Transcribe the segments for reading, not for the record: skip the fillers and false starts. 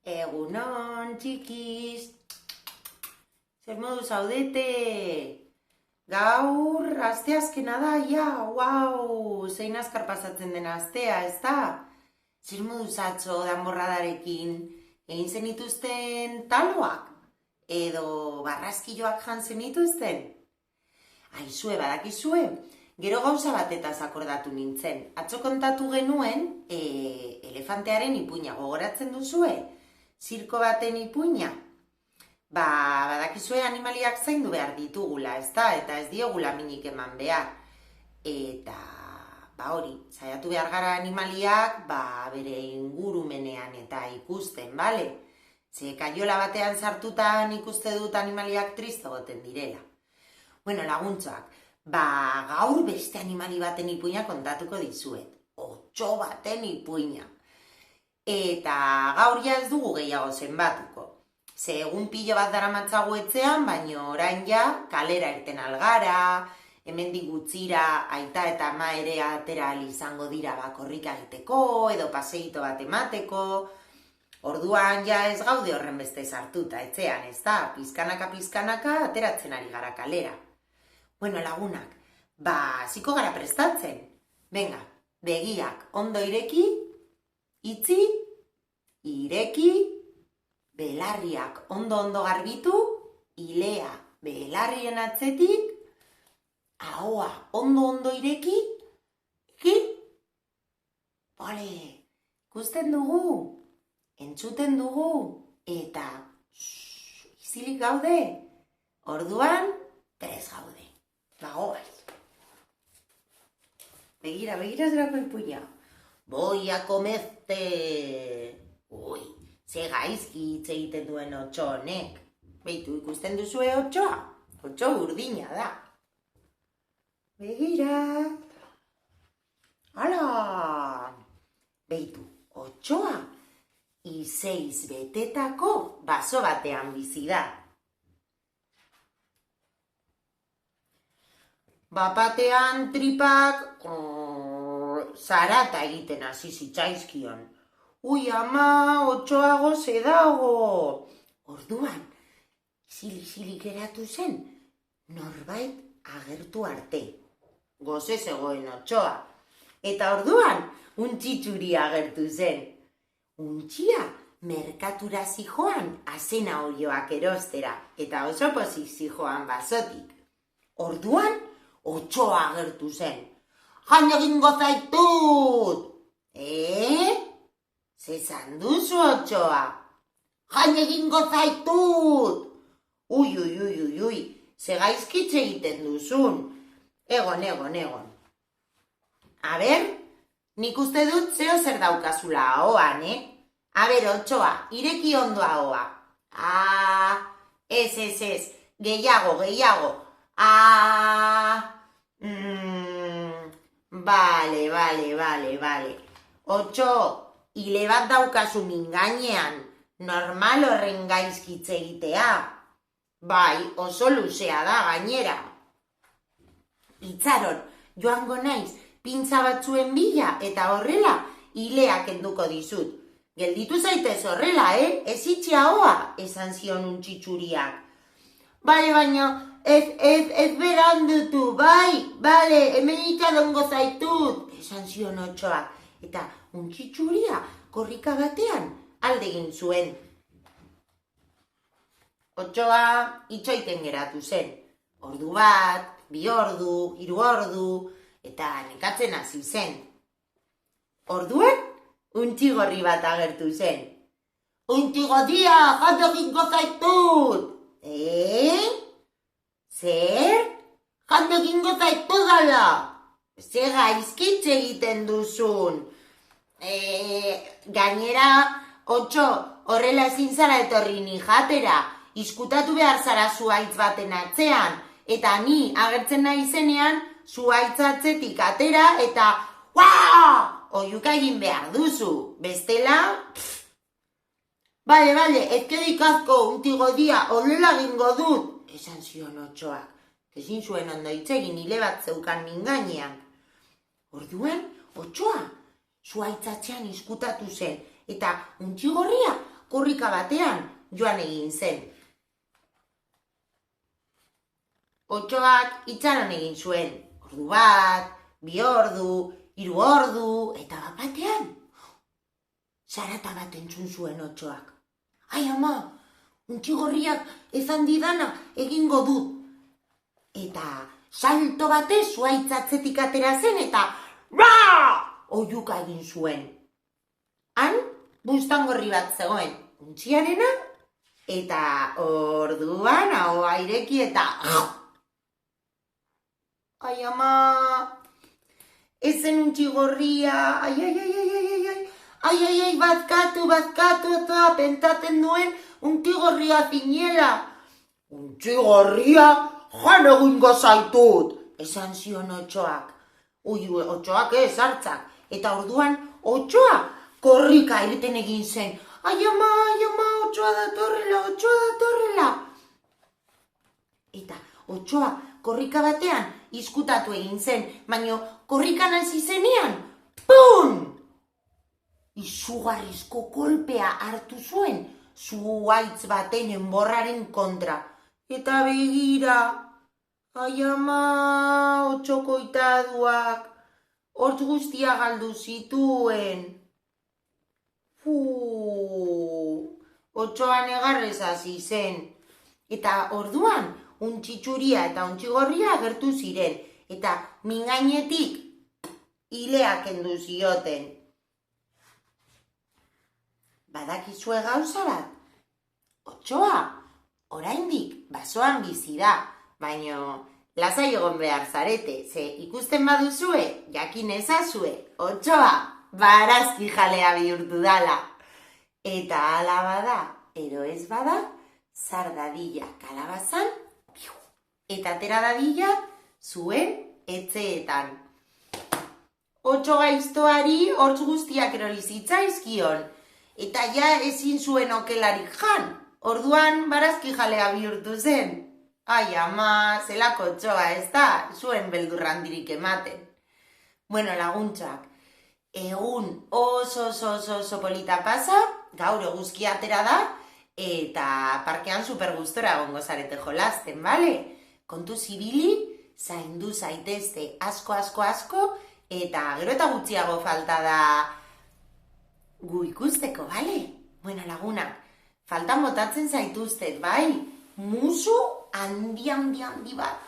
Egunon, txikiz. Zer modu zaudete? Gaur, asteazkena da, ja, wow, zein azkar pasatzen dena astea, ez da? Zer modu zatzo danborradarekin egin zenituzten taloak? Edo barraskilloak jan zenituzten? Aizue, badakizue, gero gauza batetaz akordatu nintzen. Atzo kontatu genuen, elefantearen ipuina gogoratzen duzue? Zirko baten ipuina? Badakizue animaliak zaindu behar ditugula, ez da? Eta ez diogula minik eman behar. Eta, hori, saiatu behar gara animaliak, bere ingurumenean eta ikusten, bale? Ze kaiola batean sartutan ikuste dut animaliak triste goten direla. Bueno, laguntzak, gaur beste animali baten ipuina kontatuko dizuet. Otso baten ipuina. Eta gaur ja ez dugu gehiago zenbatuko. Ze egun pilo bat daramatzagu etxean, baina orain ja kalera irten algara, hemendik gutxira aita eta ama ere atera izango dira korrika egiteko, edo paseito bat emateko. Orduan ja ez gaude horren beste sartuta etxean, ez da? Pizkanaka ateratzen ari gara kalera. Bueno, lagunak, ziko gara prestatzen. Venga, begiak ondo ireki, itzi, ireki, belarriak ondo garbitu, ilea belarrien atzetik, ahoa ondo ireki, Bale, ikusten dugu, entzuten dugu, eta izilik gaude, orduan prest gaude. Bagoaz. Begira zerako ipuina. Voy a comerte. Ui, ze gaizki hitz egiten duen otso honek. Beitu, ikusten duzue otsoa? Otso urdina da. Begira. Hala. Beitu, otsoa izeiz betetako baso batean bizi da. Bapatean tripak zarata egiten hasi zitzaizkion. Ui ama, otsoa goze dago. Orduan, zili geratu zen, norbait agertu arte. Goze zegoen otsoa. Eta orduan, untxitxuri agertu zen. Untxia merkatura zijoan azena olioak erostera, eta oso pozik zijoan basotik. Orduan, otsoa agertu zen. Jan egingo zaitut! Zezan duzu otsoa? Jan egingo zaitut! Ui, ze gaizkitze egiten duzun. Egon. A ber, nik uste dut zeo zer daukazula ahoan, A ber, otsoa, ireki ondo ahoa. Ez, gehiago. Bale. Otso, hile bat daukazu mingainean, normal horren gaizkitze egitea. Bai, oso luzea da gainera. Itzaron, joango naiz, pintza batzuen bila eta horrela hileak kenduko dizut. Gelditu zaitez horrela, Ez itxi ahoa, esan zion untxitxuriak. Bai, baina, ez berandutu, bai, bale, hemen itxalongo zaitut, esan zion otsoak. Eta untxitxuria korrika batean alde egin zuen. Otsoa itxoiten geratu zen. Ordu bat, 2 ordu, 3 ordu, eta nekatzen hasi zen. Orduan, untxigorri bat agertu zen. Untxigodia, jando egingo zaitut! Zer? Jando egingo zaitut dala! Ze gaizkitze egiten duzun. Gainera, otso, horrela ezin zara etorri ni jatera, izkutatu behar zara zuhaitz baten atzean, eta ni agertzen nahi zenean, zuhaitz atzetik atera, eta oiuka egin behar duzu. Bestela, Bale, ezkerik asko untigodia horrela egingo dut, esan zion otsoak. Ezin zuen ondo hitz egin hile bat zeukan mingainean. Orduan, otsoa zuhaitzatzean izkutatu zen, eta untxigorria korrika batean joan egin zen. Otsoak itxaron egin zuen, ordu bat, 2 ordu, 3 ordu, eta bat-batean, zarata bat entzun zuen otsoak. Ai ama, untxigorriak ezan didana egingo dut. Eta salto batez zuaitzatzetik atera zen eta oihuka egin zuen. Han, buztangorri bat zegoen untxiarena, eta orduan ahoa ireki eta... Ai ama, ezen untxigorria, ai, bazkatu, eta pentsatzen duen untxigorria zinela. Untxigorria, jan egingo zaitut, esan zion otsoak. Otsoak ez, hartzak. Eta orduan, otsoa korrika irten egin zen. Ai ama, otsoa datorrela. Eta otsoa korrika batean izkutatu egin zen, baina korrikan hasi zenean, pum! Izugarrizko kolpea hartu zuen, zuhaitz baten enborraren kontra. Eta begira, ai ama, otsoko itaduak, hortz guztia galdu zituen. Otsoa negarrez hasi zen. Eta orduan, untxitxuria eta untxigorria agertu ziren. Eta mingainetik hileak kendu zioten. Badakizue gauza bat? Otsoa, oraindik basoan bizi da, baina lasai egon behar zarete, ze ikusten baduzue, jakin ezazue, otsoa barazki jalea bihurtu dala. Eta hala bada, edo ez bada, zar dadila kalabazan, eta atera dadila zuen etxeetan. Otso gaiztoari hortz guztiak erori zitzaizkion, eta ja ezin zuen okelarik jan, orduan barazki jalea bihurtu zen. Ai ama, zelako otsoa ez da, zuen beldurrandirik ematen. Bueno, laguntzak, egun oso polita pasa, gaur eguzki atera da, eta parkean super gustora egongo zarete jolasten, bale? Kontu zibili, zaindu zaitezte asko, eta gero eta gutxiago falta da gu ikusteko, bale? Bueno, lagunak, faltan botatzen zaituztet, bai? Musu handi bat.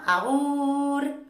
Agur!